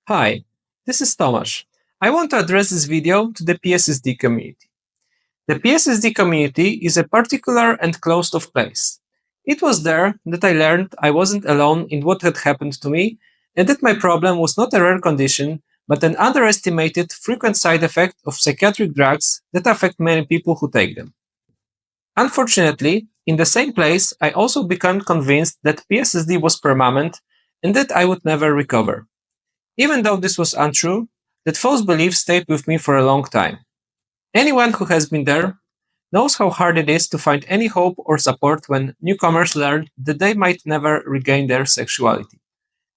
Hi, this is Tomasz. I want to address this video to the PSSD community. The PSSD community is a particular and closed-off place. It was there that I learned I wasn't alone in what had happened to me, and that my problem was not a rare condition, but an underestimated, frequent side effect of psychiatric drugs that affect many people who take them. Unfortunately, in the same place, I also became convinced that PSSD was permanent and that I would never recover. Even though this was untrue, that false belief stayed with me for a long time. Anyone who has been there knows how hard it is to find any hope or support when newcomers learn that they might never regain their sexuality.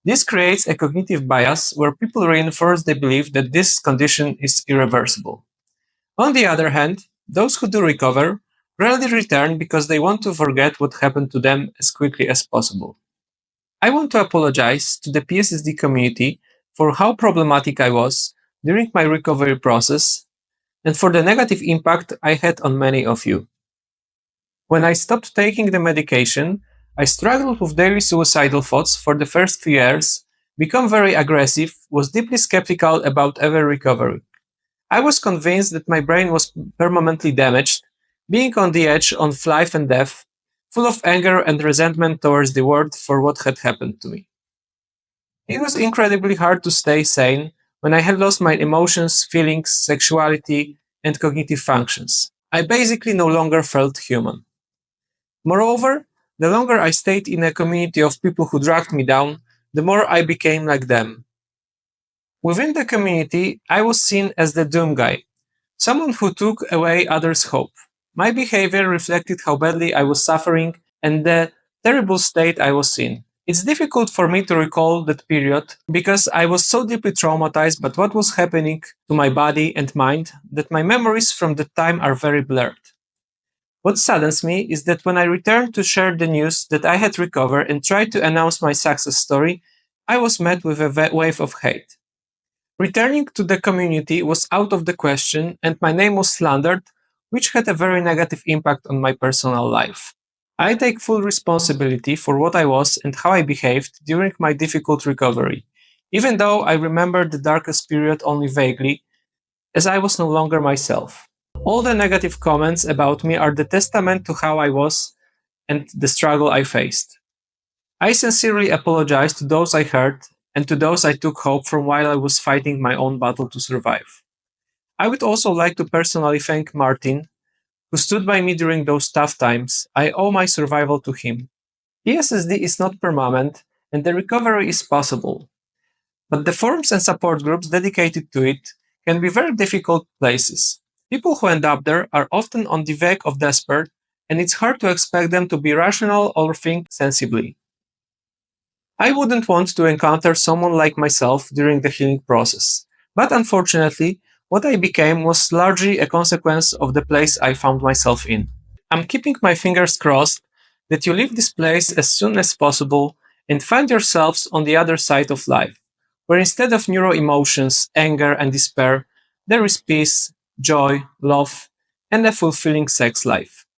This creates a cognitive bias where people reinforce the belief that this condition is irreversible. On the other hand, those who do recover rarely return because they want to forget what happened to them as quickly as possible. I want to apologize to the PSSD community for how problematic I was during my recovery process and for the negative impact I had on many of you. When I stopped taking the medication, I struggled with daily suicidal thoughts for the first few years, became very aggressive, was deeply skeptical about ever recovery. I was convinced that my brain was permanently damaged, being on the edge of life and death, full of anger and resentment towards the world for what had happened to me. It was incredibly hard to stay sane when I had lost my emotions, feelings, sexuality, and cognitive functions. I basically no longer felt human. Moreover, the longer I stayed in a community of people who dragged me down, the more I became like them. Within the community, I was seen as the doom guy, someone who took away others' hope. My behavior reflected how badly I was suffering and the terrible state I was in. It's difficult for me to recall that period because I was so deeply traumatized by what was happening to my body and mind that my memories from that time are very blurred. What saddens me is that when I returned to share the news that I had recovered and tried to announce my success story, I was met with a wave of hate. Returning to the community was out of the question, and my name was slandered, which had a very negative impact on my personal life. I take full responsibility for what I was and how I behaved during my difficult recovery, even though I remember the darkest period only vaguely, as I was no longer myself. All the negative comments about me are the testament to how I was and the struggle I faced. I sincerely apologize to those I hurt and to those I took hope from while I was fighting my own battle to survive. I would also like to personally thank Martin, who stood by me during those tough times. I owe my survival to him. PSSD is not permanent, and the recovery is possible. But the forums and support groups dedicated to it can be very difficult places. People who end up there are often on the verge of despair, and it's hard to expect them to be rational or think sensibly. I wouldn't want to encounter someone like myself during the healing process, but unfortunately, what I became was largely a consequence of the place I found myself in. I'm keeping my fingers crossed that you leave this place as soon as possible and find yourselves on the other side of life, where instead of neuro emotions, anger, and despair, there is peace, joy, love, and a fulfilling sex life.